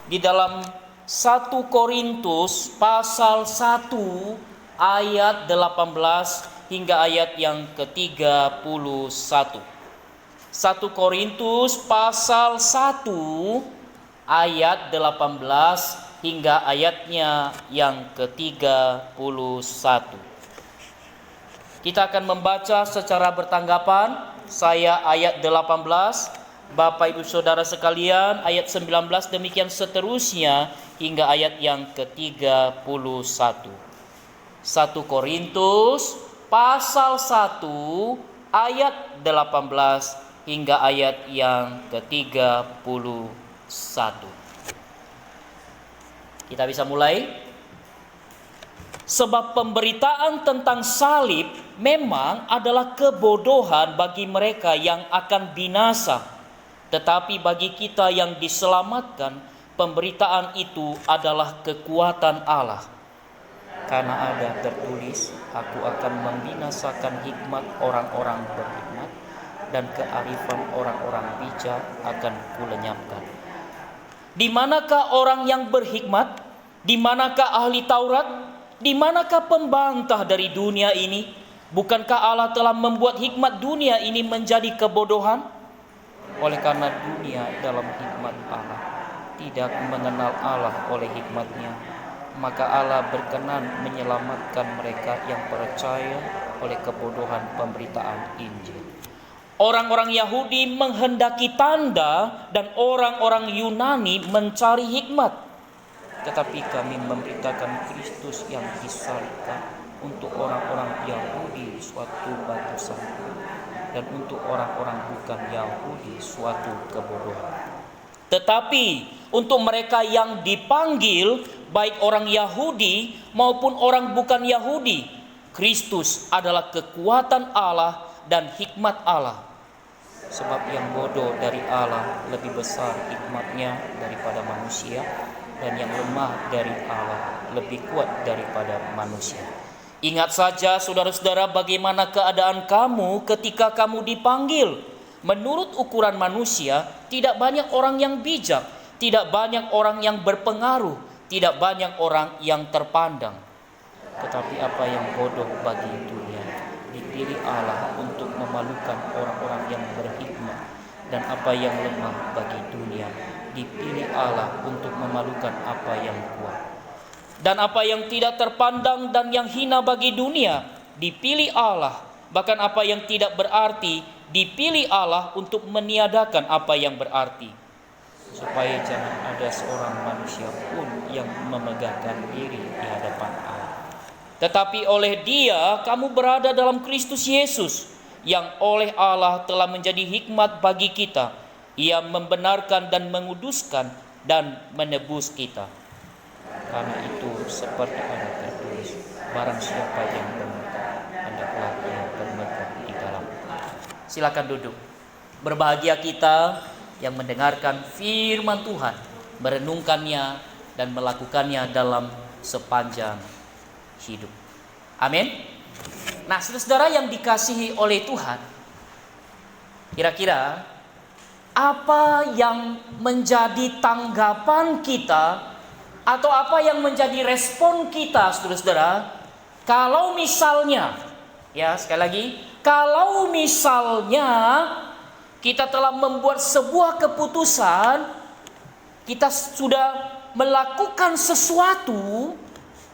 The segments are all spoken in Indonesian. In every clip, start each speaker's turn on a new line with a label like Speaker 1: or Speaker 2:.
Speaker 1: di dalam 1 Korintus pasal 1 ayat 18 hingga ayat yang ke-31. 1 Korintus pasal 1 ayat 18 hingga ayatnya yang ke-31. Kita akan membaca secara bertanggapan. Saya ayat 18, Bapak Ibu Saudara sekalian ayat 19, demikian seterusnya hingga ayat yang ke-31. 1 Korintus pasal 1 ayat 18 hingga ayat yang ke-31. Kita bisa mulai. Sebab pemberitaan tentang salib memang adalah kebodohan bagi mereka yang akan binasa. Tetapi bagi kita yang diselamatkan, pemberitaan itu adalah kekuatan Allah. Karena ada tertulis, aku akan membinasakan hikmat orang-orang berhikmat, dan kearifan orang-orang bijak akan kulenyapkan. Di manakah orang yang berhikmat? Di manakah ahli Taurat? Di manakah pembantah dari dunia ini? Bukankah Allah telah membuat hikmat dunia ini menjadi kebodohan? Oleh karena dunia dalam hikmat Allah tidak mengenal Allah oleh hikmatnya, maka Allah berkenan menyelamatkan mereka yang percaya oleh kebodohan pemberitaan Injil. Orang-orang Yahudi menghendaki tanda dan orang-orang Yunani mencari hikmat. Tetapi kami memberitakan Kristus yang disalibkan, untuk orang-orang Yahudi suatu batu sandungan, dan untuk orang-orang bukan Yahudi suatu kebodohan. Tetapi untuk mereka yang dipanggil, baik orang Yahudi maupun orang bukan Yahudi, Kristus adalah kekuatan Allah dan hikmat Allah. Sebab yang bodoh dari Allah lebih besar hikmatnya daripada manusia, dan yang lemah dari Allah lebih kuat daripada manusia. Ingat saja saudara-saudara, bagaimana keadaan kamu ketika kamu dipanggil. Menurut ukuran manusia, tidak banyak orang yang bijak, tidak banyak orang yang berpengaruh, tidak banyak orang yang terpandang. Tetapi apa yang bodoh bagi dunia, dipilih Allah untuk memalukan orang-orang yang berhikmat. Dan apa yang lemah bagi dunia, dipilih Allah untuk memalukan apa yang kuat. Dan apa yang tidak terpandang dan yang hina bagi dunia, dipilih Allah. Bahkan apa yang tidak berarti, dipilih Allah untuk meniadakan apa yang berarti, supaya jangan ada seorang manusia pun yang memegahkan diri di hadapan Allah. Tetapi oleh Dia kamu berada dalam Kristus Yesus, yang oleh Allah telah menjadi hikmat bagi kita. Ia membenarkan dan menguduskan dan menebus kita. Karena itu seperti ada tertulis, barang siapa yang bermegah, hendaklah ia bermegah di dalam. Silakan duduk. Berbahagia kita yang mendengarkan firman Tuhan, merenungkannya dan melakukannya dalam sepanjang hidup. Amin. Nah, saudara yang dikasihi oleh Tuhan, kira-kira apa yang menjadi tanggapan kita atau apa yang menjadi respon kita, saudara-saudara, kalau misalnya, ya sekali lagi, kalau misalnya kita telah membuat sebuah keputusan, kita sudah melakukan sesuatu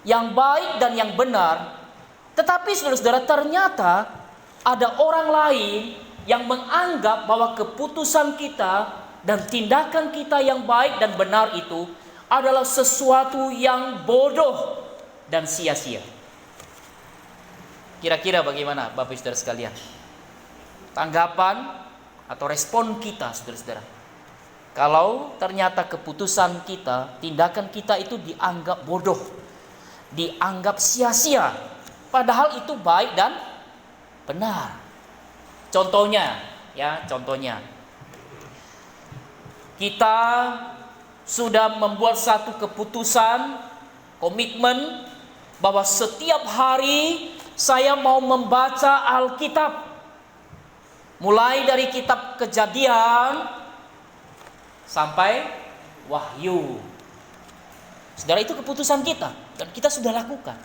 Speaker 1: yang baik dan yang benar, tetapi saudara-saudara ternyata ada orang lain yang menganggap bahwa keputusan kita dan tindakan kita yang baik dan benar itu adalah sesuatu yang bodoh dan sia-sia. Kira-kira bagaimana Bapak Ibu Saudara sekalian? Tanggapan atau respon kita, saudara-saudara, kalau ternyata keputusan kita, tindakan kita itu dianggap bodoh, dianggap sia-sia, padahal itu baik dan benar. Contohnya, kita sudah membuat satu keputusan, komitmen bahwa setiap hari saya mau membaca Alkitab, mulai dari kitab Kejadian sampai Wahyu. Saudara, itu keputusan kita dan kita sudah lakukan.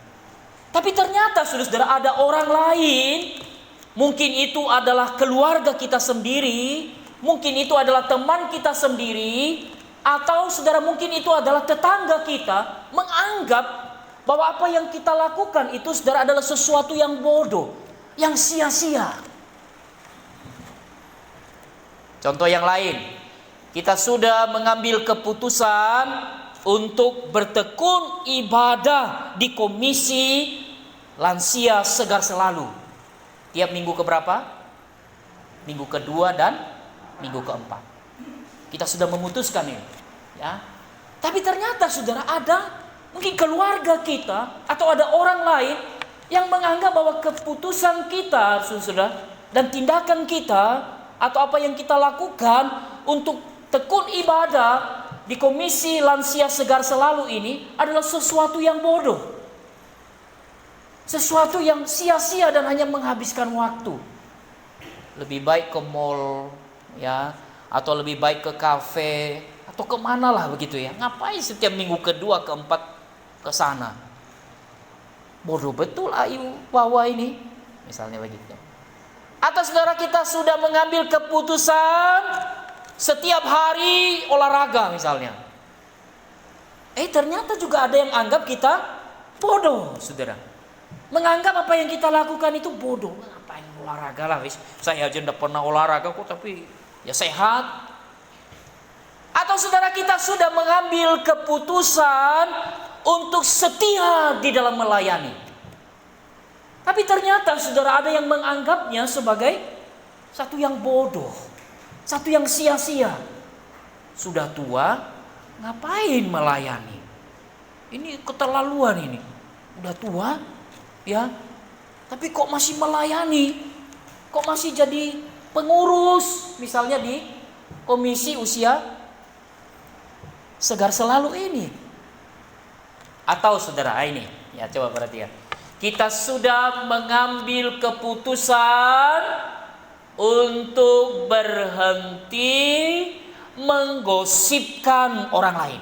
Speaker 1: Tapi ternyata saudara ada orang lain, mungkin itu adalah keluarga kita sendiri, mungkin itu adalah teman kita sendiri, atau saudara mungkin itu adalah tetangga kita, menganggap bahwa apa yang kita lakukan itu saudara adalah sesuatu yang bodoh, yang sia-sia. Contoh yang lain, kita sudah mengambil keputusan untuk bertekun ibadah di komisi lansia Segar Selalu. Tiap minggu keberapa? Minggu kedua dan minggu keempat. Kita sudah memutuskan ini, ya. Tapi ternyata saudara ada mungkin keluarga kita atau ada orang lain yang menganggap bahwa keputusan kita, saudara, dan tindakan kita atau apa yang kita lakukan untuk tekun ibadah di komisi lansia Segar Selalu ini adalah sesuatu yang bodoh. Sesuatu yang sia-sia dan hanya menghabiskan waktu. Lebih baik ke mall, ya, atau lebih baik ke kafe, atau kemana lah begitu ya. Ngapain setiap minggu kedua, keempat ke sana? Bodoh betul ayu wawa ini, misalnya begitu. Atau saudara kita sudah mengambil keputusan setiap hari olahraga misalnya. Ternyata juga ada yang anggap kita bodoh, saudara. Menganggap apa yang kita lakukan itu bodoh. Ngapain olahraga lah, wis. Saya aja tidak pernah olahraga kok, tapi ya sehat. Atau saudara kita sudah mengambil keputusan untuk setia di dalam melayani. Tapi ternyata saudara ada yang menganggapnya sebagai satu yang bodoh, satu yang sia-sia. Sudah tua, ngapain melayani? Ini keterlaluan ini. Udah tua, ya, tapi kok masih melayani? Kok masih jadi pengurus, misalnya di komisi usia Segar Selalu ini? Atau saudara ini, ya coba perhatikan. Kita sudah mengambil keputusan untuk berhenti menggosipkan orang lain.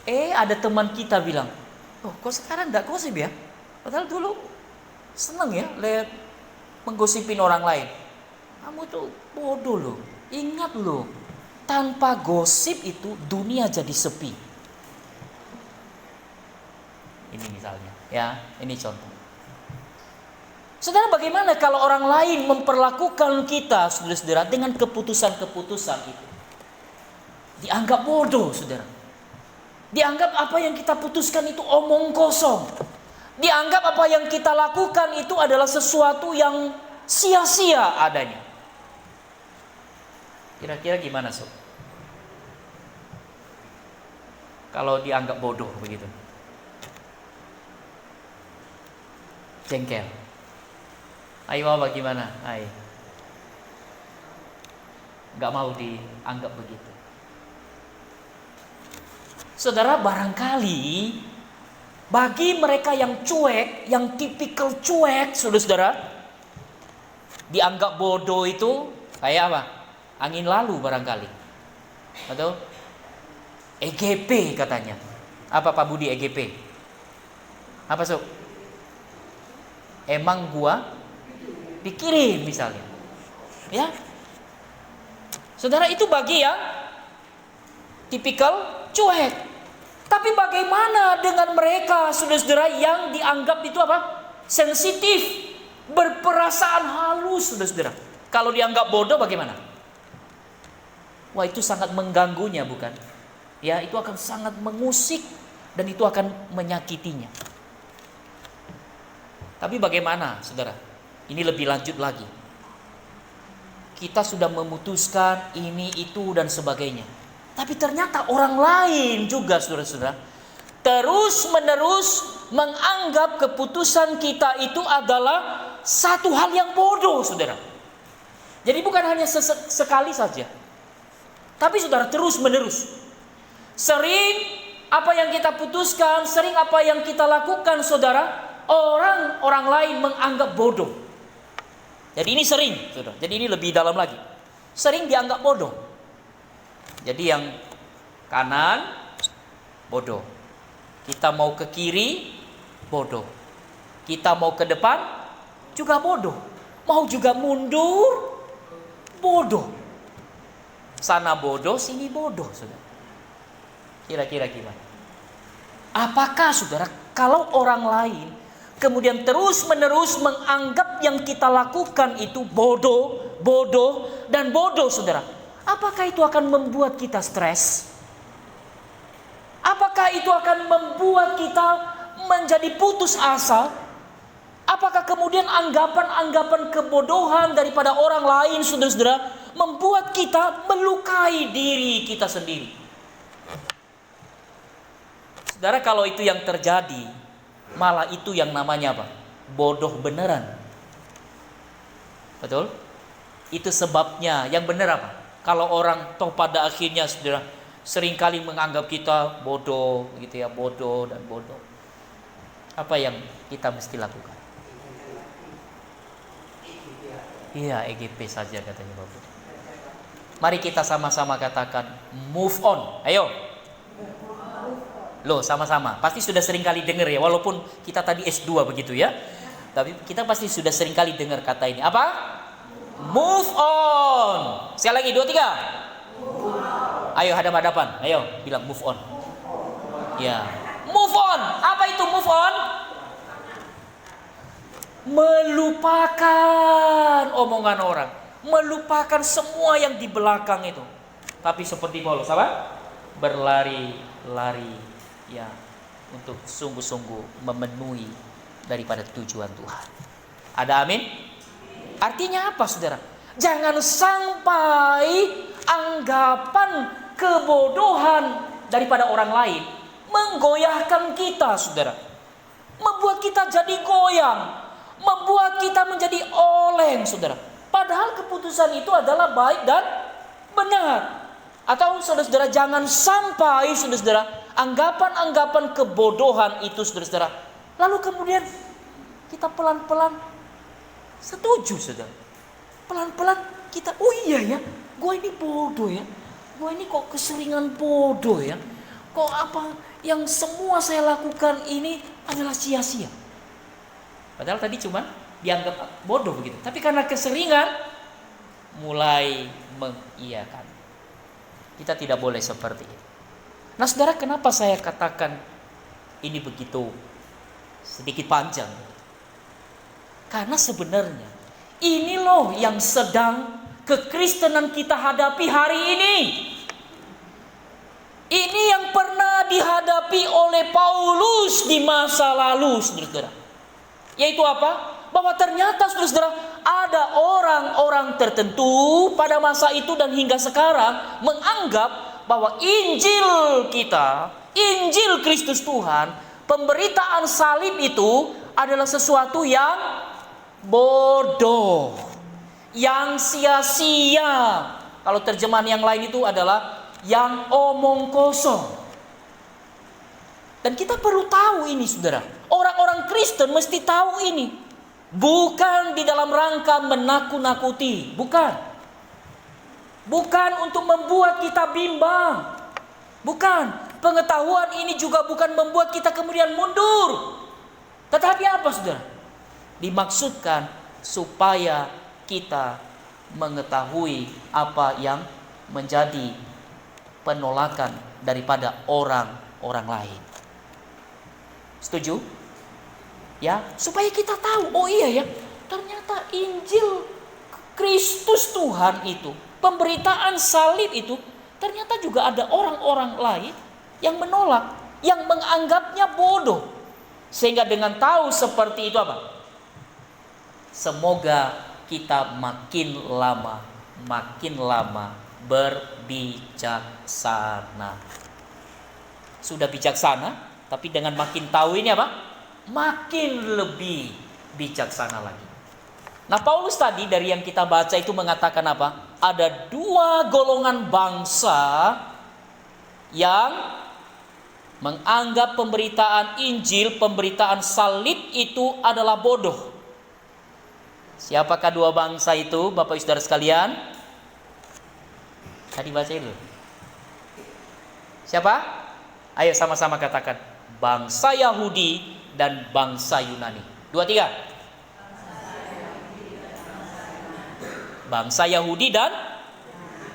Speaker 1: Ada teman kita bilang, kok sekarang gak gosip ya? Padahal dulu seneng ya lihat menggosipin orang lain. Kamu tuh bodoh loh. Ingat loh, tanpa gosip itu dunia jadi sepi. Ini misalnya, ya, ini contoh. Saudara, bagaimana kalau orang lain memperlakukan kita, saudara-saudara, dengan keputusan-keputusan itu? Dianggap bodoh, saudara. Dianggap apa yang kita putuskan itu omong kosong. Dianggap apa yang kita lakukan itu adalah sesuatu yang sia-sia adanya. Kira-kira gimana, sob? Kalau dianggap bodoh begitu. Jengkel. Ayo bagaimana? Ayo. Gak mau dianggap begitu. Saudara, barangkali bagi mereka yang cuek, yang tipikal cuek, saudara-saudara, dianggap bodoh itu kayak apa? Angin lalu barangkali. Atau EGP katanya. Apa Pak Budi EGP? Apa sob? Emang gua pikirin misalnya. Ya. Saudara, itu bagi yang tipikal cuek. Tapi bagaimana dengan mereka saudara-saudara yang dianggap itu apa? Sensitif, berperasaan halus, saudara-saudara. Kalau dianggap bodoh bagaimana? Wah, itu sangat mengganggunya, bukan? Ya, itu akan sangat mengusik dan itu akan menyakitinya. Tapi bagaimana, saudara? Ini lebih lanjut lagi. Kita sudah memutuskan ini, itu, dan sebagainya. Tapi ternyata orang lain juga, saudara-saudara, terus-menerus menganggap keputusan kita itu adalah satu hal yang bodoh, saudara. Jadi bukan hanya sekali saja. Tapi saudara, terus-menerus. Sering apa yang kita putuskan, sering apa yang kita lakukan, saudara, orang lain menganggap bodoh. Jadi ini sering, saudara. Jadi ini lebih dalam lagi. Sering dianggap bodoh. Jadi yang kanan bodoh. Kita mau ke kiri, bodoh. Kita mau ke depan, juga bodoh. Mau juga mundur, bodoh. Sana bodoh, sini bodoh, saudara. Kira-kira gimana? Apakah saudara, kalau orang lain kemudian terus-menerus menganggap yang kita lakukan itu bodoh, bodoh, dan bodoh, saudara, apakah itu akan membuat kita stres? Apakah itu akan membuat kita menjadi putus asa? Apakah kemudian anggapan-anggapan kebodohan daripada orang lain, saudara-saudara, membuat kita melukai diri kita sendiri? Saudara, kalau itu yang terjadi, malah itu yang namanya apa? Bodoh beneran. Betul? Itu sebabnya. Yang benar apa? Kalau orang toh pada akhirnya, saudara, seringkali menganggap kita bodoh, gitu ya, bodoh dan bodoh. Apa yang kita mesti lakukan? Iya, EGP saja katanya Bapak. Mari kita sama-sama katakan move on. Ayo. Loh, sama-sama. Pasti sudah sering kali dengar ya, walaupun kita tadi S2 begitu ya. Tapi kita pasti sudah sering kali dengar kata ini. Apa? Move on. Sekali lagi, 2, 3. Ayo hadap-hadapan. Ayo bilang move on. Ya. Move on. Apa itu move on? Melupakan omongan orang, melupakan semua yang di belakang itu. Tapi seperti Paulus apa? Berlari-lari ya untuk sungguh-sungguh memenuhi daripada tujuan Tuhan. Ada amin? Artinya apa, saudara? Jangan sampai anggapan kebodohan daripada orang lain menggoyahkan kita, saudara. Membuat kita jadi goyang, membuat kita menjadi oleng, saudara. Padahal keputusan itu adalah baik dan benar. Atau saudara-saudara, jangan sampai saudara-saudara anggapan-anggapan kebodohan itu, saudara-saudara, lalu kemudian kita pelan-pelan setuju, saudara. Pelan-pelan kita, oh iya ya, gue ini bodoh ya, gue ini kok keseringan bodoh ya, kok apa yang semua saya lakukan ini adalah sia-sia. Padahal tadi cuma dianggap bodoh begitu. Tapi karena keseringan mulai mengiyakan. Kita tidak boleh seperti itu. Nah, saudara, kenapa saya katakan ini begitu sedikit panjang? Karena sebenarnya ini loh yang sedang kekristenan kita hadapi hari ini. Ini yang pernah dihadapi oleh Paulus di masa lalu, saudara-saudara. Yaitu apa? Bahwa ternyata, saudara-saudara, ada orang-orang tertentu pada masa itu dan hingga sekarang menganggap bahwa Injil kita, Injil Kristus Tuhan, pemberitaan salib itu adalah sesuatu yang bodoh, yang sia-sia. Kalau terjemahan yang lain itu adalah yang omong kosong. Dan kita perlu tahu ini, saudara. Orang-orang Kristen mesti tahu ini. Bukan di dalam rangka menakut-nakuti. Bukan. Bukan untuk membuat kita bimbang. Bukan. Pengetahuan ini juga bukan membuat kita kemudian mundur. Tetapi apa, saudara? Dimaksudkan supaya kita mengetahui apa yang menjadi penolakan daripada orang-orang lain. Setuju? Ya, supaya kita tahu, oh iya ya, ternyata Injil Kristus Tuhan itu, pemberitaan salib itu, ternyata juga ada orang-orang lain yang menolak, yang menganggapnya bodoh. Sehingga dengan tahu seperti itu apa? Semoga kita makin lama berbijaksana. Sudah bijaksana, tapi dengan makin tahu ini apa? Makin lebih bijaksana lagi. Nah, Paulus tadi dari yang kita baca itu mengatakan apa? Ada 2 golongan bangsa yang menganggap pemberitaan Injil, pemberitaan salib itu adalah bodoh. Siapakah 2 bangsa itu, Bapak Saudara sekalian? Tadi baca itu. Siapa? Ayo sama-sama katakan, bangsa Yahudi dan bangsa Yunani. 2, 3. Bangsa Yahudi dan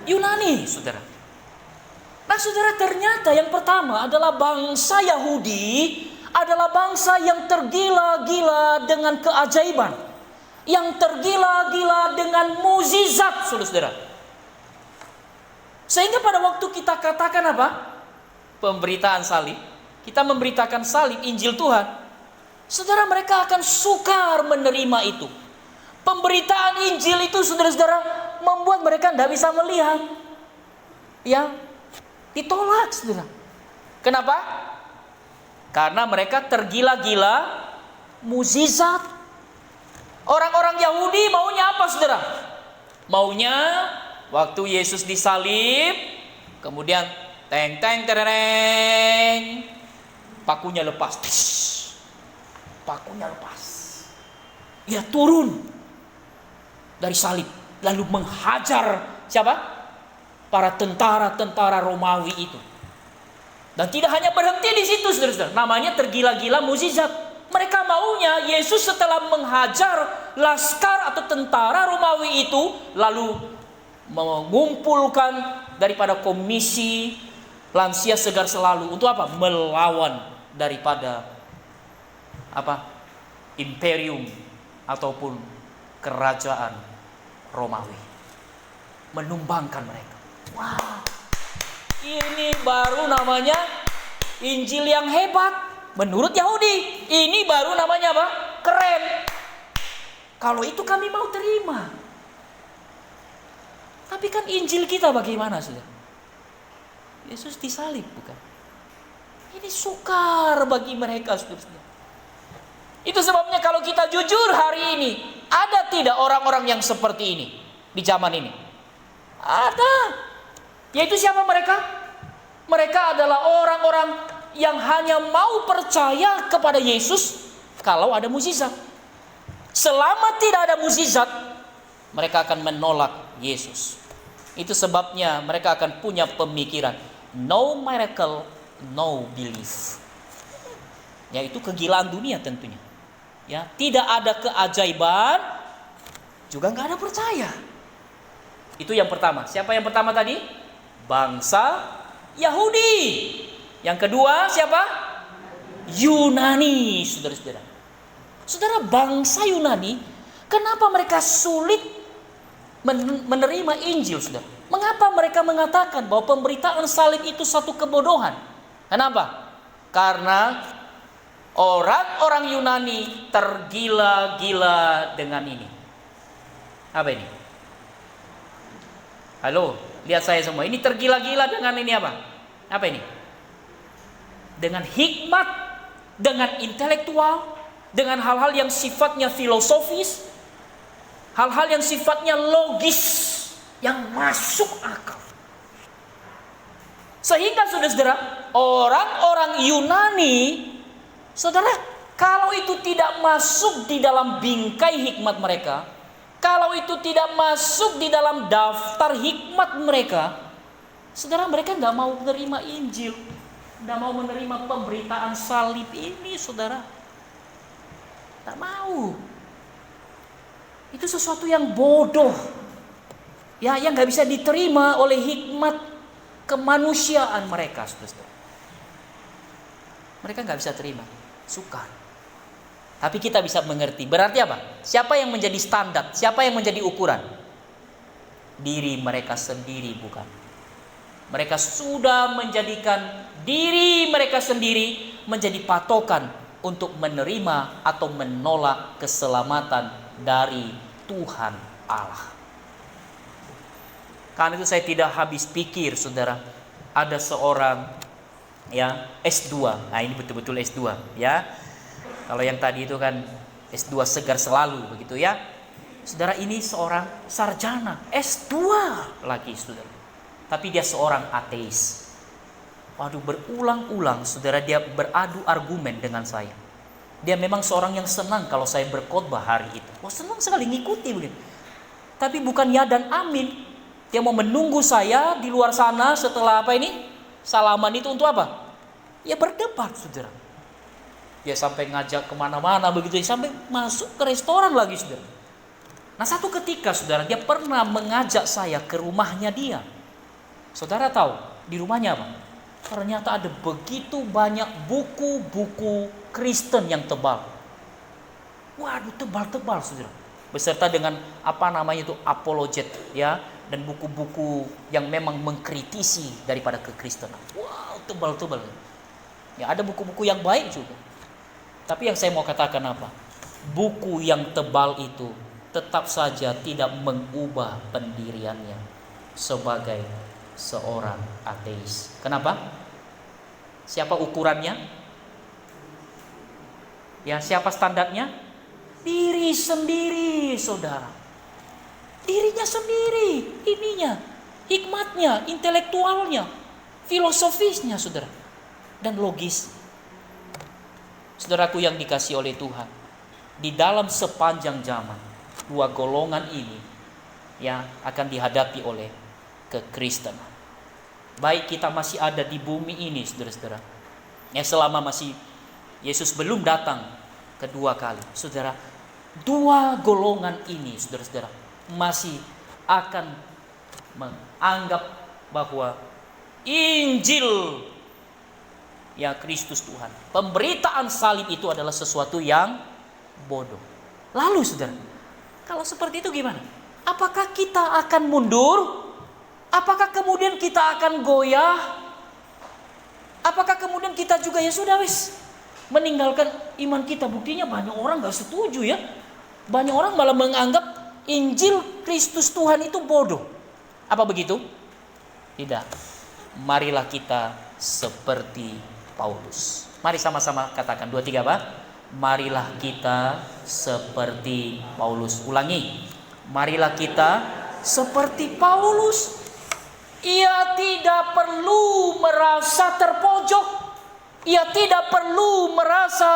Speaker 1: Yunani, saudara. Nah, saudara, ternyata yang pertama adalah bangsa Yahudi adalah bangsa yang tergila-gila dengan keajaiban, yang tergila-gila dengan mukjizat, saudara. Sehingga pada waktu kita katakan apa? Pemberitaan salib, kita memberitakan salib Injil Tuhan, saudara, mereka akan sukar menerima itu. Pemberitaan Injil itu, saudara-saudara, membuat mereka tidak bisa melihat. Ya, ditolak, saudara. Kenapa? Karena mereka tergila-gila mukjizat. Orang-orang Yahudi maunya apa, saudara? Maunya waktu Yesus disalib, kemudian teng teng tereng, pakunya lepas. Pakunya lepas. Ia turun dari salib lalu menghajar siapa? Para tentara-tentara Romawi itu. Dan tidak hanya berhenti di situ, saudara-saudara. Namanya tergila-gila mukjizat. Mereka maunya Yesus setelah menghajar laskar atau tentara Romawi itu, lalu mengumpulkan daripada komisi lansia segar selalu untuk apa? Melawan daripada apa? Imperium ataupun kerajaan Romawi. Menumbangkan mereka. Wah, ini baru namanya Injil yang hebat. Menurut Yahudi, ini baru namanya apa? Keren. Kalau itu kami mau terima. Tapi kan Injil kita bagaimana, saudara? Yesus disalib, bukan? Ini sukar bagi mereka, saudara. Itu sebabnya kalau kita jujur hari ini, ada tidak orang-orang yang seperti ini di zaman ini? Ada. Yaitu siapa mereka? Mereka adalah orang-orang yang hanya mau percaya kepada Yesus kalau ada mukjizat. Selama tidak ada mukjizat, mereka akan menolak Yesus. Itu sebabnya mereka akan punya pemikiran no miracle, no belief. Yaitu kegilaan dunia tentunya. Ya, tidak ada keajaiban, juga nggak ada percaya. Itu yang pertama. Siapa yang pertama tadi? Bangsa Yahudi. Yang kedua siapa? Yunani, saudara-saudara. Saudara, bangsa Yunani, kenapa mereka sulit menerima Injil, saudara? Mengapa mereka mengatakan bahwa pemberitaan salib itu satu kebodohan? Kenapa? Karena orang-orang Yunani tergila-gila dengan ini. Apa ini? Halo, lihat saya semua. Ini tergila-gila dengan ini apa? Apa ini? Dengan hikmat, dengan intelektual, dengan hal-hal yang sifatnya filosofis, hal-hal yang sifatnya logis, yang masuk akal. Sehingga saudara-saudara, orang-orang Yunani, saudara, kalau itu tidak masuk di dalam bingkai hikmat mereka, kalau itu tidak masuk di dalam daftar hikmat mereka, saudara, mereka tidak mau menerima Injil, tidak mau menerima pemberitaan salib ini, saudara. Tidak mau. Itu sesuatu yang bodoh, ya, yang nggak bisa diterima oleh hikmat kemanusiaan mereka, saudara. Mereka nggak bisa terima, sukar. Tapi kita bisa mengerti. Berarti apa? Siapa yang menjadi standar? Siapa yang menjadi ukuran? Diri mereka sendiri, bukan? Mereka sudah menjadikan diri mereka sendiri menjadi patokan untuk menerima atau menolak keselamatan dari Tuhan Allah. Karena itu saya tidak habis pikir, saudara. Ada seorang ya S2. Nah, ini betul-betul S2 ya. Kalau yang tadi itu kan S2 segar selalu begitu ya. Saudara, ini seorang sarjana S2 lagi, saudara. Tapi dia seorang ateis. Waduh, berulang-ulang saudara dia beradu argumen dengan saya. Dia memang seorang yang senang kalau saya berkhotbah hari itu. Wah, senang sekali ngikuti begitu. Tapi bukan ya dan amin. Dia mau menunggu saya di luar sana setelah apa ini? Salaman itu untuk apa? Ya berdebat, saudara. Dia sampai ngajak kemana-mana begitu, sampai masuk ke restoran lagi, saudara. Nah, satu ketika, saudara, dia pernah mengajak saya ke rumahnya dia. Saudara tahu di rumahnya apa? Ternyata ada begitu banyak buku-buku Kristen yang tebal. Waduh, tebal-tebal, saudara. Beserta dengan apa namanya itu, apologet, ya, dan buku-buku yang memang mengkritisi daripada kekristenan. Wow, tebal-tebal. Ya, ada buku-buku yang baik juga. Tapi yang saya mau katakan apa? Buku yang tebal itu tetap saja tidak mengubah pendiriannya sebagai seorang ateis. Kenapa? Siapa ukurannya? Ya, siapa standarnya? Diri sendiri, saudara. Dirinya sendiri, ininya, hikmatnya, intelektualnya, filosofisnya, saudara, dan logis. Saudaraku yang dikasihi oleh Tuhan, di dalam sepanjang zaman, dua golongan ini ya akan dihadapi oleh kekristenan. Baik kita masih ada di bumi ini, saudara-saudara, ya, selama masih Yesus belum datang kedua kali, saudara, dua golongan ini, saudara-saudara, masih akan menganggap bahwa Injil, ya, Kristus Tuhan, pemberitaan salib itu adalah sesuatu yang bodoh. Lalu, saudara, kalau seperti itu gimana? Apakah kita akan mundur? Apakah kemudian kita akan goyah? Apakah kemudian kita juga ya sudah wis meninggalkan iman kita? Buktinya banyak orang gak setuju, ya. Banyak orang malah menganggap Injil Kristus Tuhan itu bodoh. Apa begitu? Tidak. Marilah kita seperti Paulus. Mari sama-sama katakan 2, 3 apa? Marilah kita seperti Paulus. Ulangi. Marilah kita seperti Paulus. Ia tidak perlu merasa terpojok. Ia tidak perlu merasa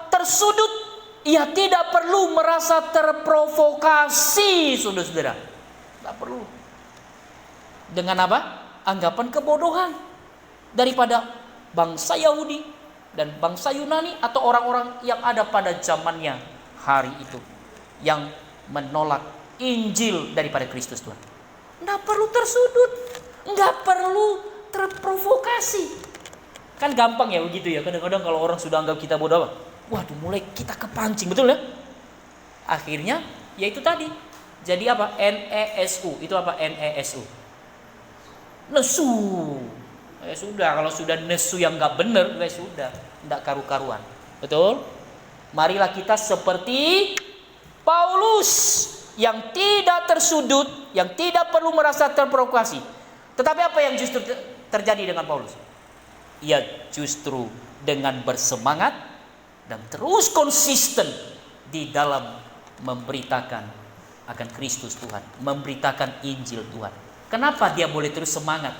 Speaker 1: tersudut. Ia tidak perlu merasa terprovokasi, saudara-saudara. Tidak perlu. Dengan apa? Anggapan kebodohan daripada bangsa Yahudi dan bangsa Yunani atau orang-orang yang ada pada zamannya hari itu yang menolak Injil daripada Kristus Tuhan. Nggak perlu tersudut, nggak perlu terprovokasi. Kan gampang ya begitu ya. Kadang-kadang kalau orang sudah anggap kita bodoh, apa? Waduh, mulai kita kepancing, betul ya? Akhirnya ya itu tadi. Jadi apa? NESU. Itu apa? NESU. Nesu. Ya sudah, kalau sudah nesu yang nggak benar, ya sudah, nggak karu-karuan. Betul? Marilah kita seperti Paulus yang tidak tersudut, yang tidak perlu merasa terprovokasi. Tetapi apa yang justru terjadi dengan Paulus? Ia justru dengan bersemangat dan terus konsisten di dalam memberitakan akan Kristus Tuhan, memberitakan Injil Tuhan. Kenapa dia boleh terus semangat?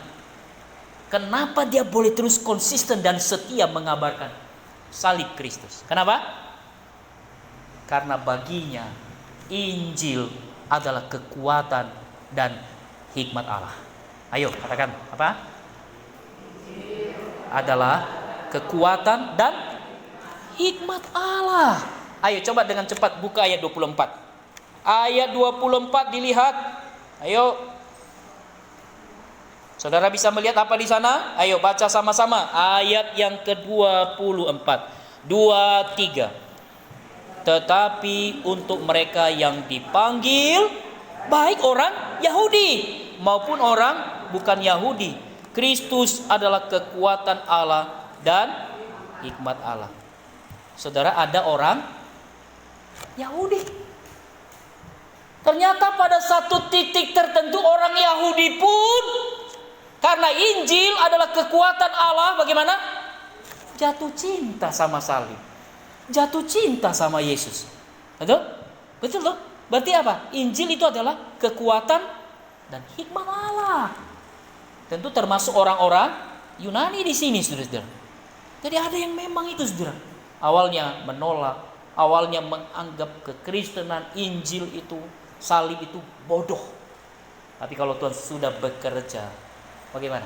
Speaker 1: Kenapa dia boleh terus konsisten dan setia mengabarkan salib Kristus? Kenapa? Karena baginya Injil adalah kekuatan dan hikmat Allah. Ayo katakan apa? Adalah kekuatan dan hikmat Allah. Ayo coba dengan cepat buka ayat 24. Ayat 24 dilihat. Ayo. Saudara bisa melihat apa di sana? Ayo baca sama-sama ayat yang ke-24. 2, 3. Tetapi untuk mereka yang dipanggil, baik orang Yahudi maupun orang bukan Yahudi, Kristus adalah kekuatan Allah dan hikmat Allah. Saudara, ada orang Yahudi. Ternyata pada satu titik tertentu orang Yahudi pun, karena Injil adalah kekuatan Allah, bagaimana? Jatuh cinta sama salib. Jatuh cinta sama Yesus. Betul? Betul loh. Berarti apa? Injil itu adalah kekuatan dan hikmat Allah. Tentu termasuk orang-orang Yunani di sini, saudara-saudara. Jadi ada yang memang itu, saudara. Awalnya menolak, awalnya menganggap kekristenan, Injil itu, salib itu bodoh. Tapi kalau Tuhan sudah bekerja, bagaimana?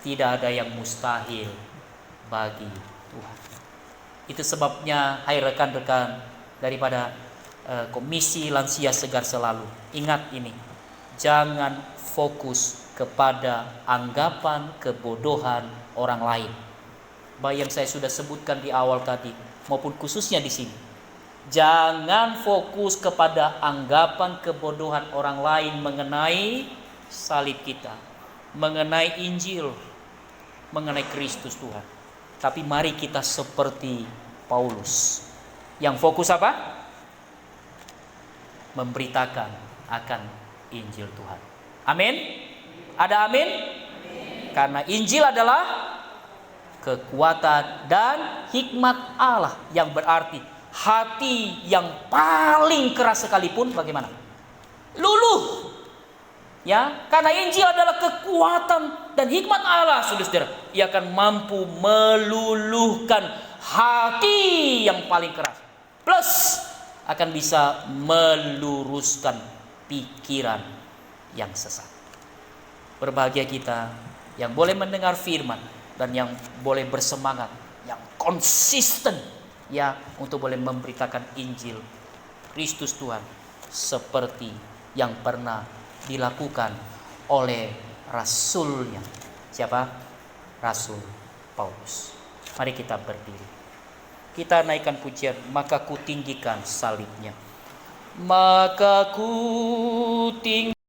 Speaker 1: Tidak ada yang mustahil bagi Tuhan. Itu sebabnya, hai rekan-rekan daripada Komisi Lansia Segar Selalu, ingat ini, jangan fokus kepada anggapan kebodohan orang lain. Baik yang saya sudah sebutkan di awal tadi, maupun khususnya di sini. Jangan fokus kepada anggapan kebodohan orang lain mengenai salib kita, mengenai Injil, mengenai Kristus Tuhan. Tapi mari kita seperti Paulus, yang fokus apa? Memberitakan akan Injil Tuhan. Amin? Ada amin? Karena Injil adalah kekuatan dan hikmat Allah, yang berarti hati yang paling keras sekalipun bagaimana? Luluh. Ya, karena Injil adalah kekuatan dan hikmat Allah, saudara-saudara. Ia akan mampu meluluhkan hati yang paling keras. Plus akan bisa meluruskan pikiran yang sesat. Berbahagia kita yang boleh mendengar firman dan yang boleh bersemangat, yang konsisten ya untuk boleh memberitakan Injil Kristus Tuhan seperti yang pernah dilakukan oleh rasulnya. Siapa? Rasul Paulus. Mari kita berdiri. Kita naikkan pujian, maka ku tinggikan salibnya. Maka ku tinggikan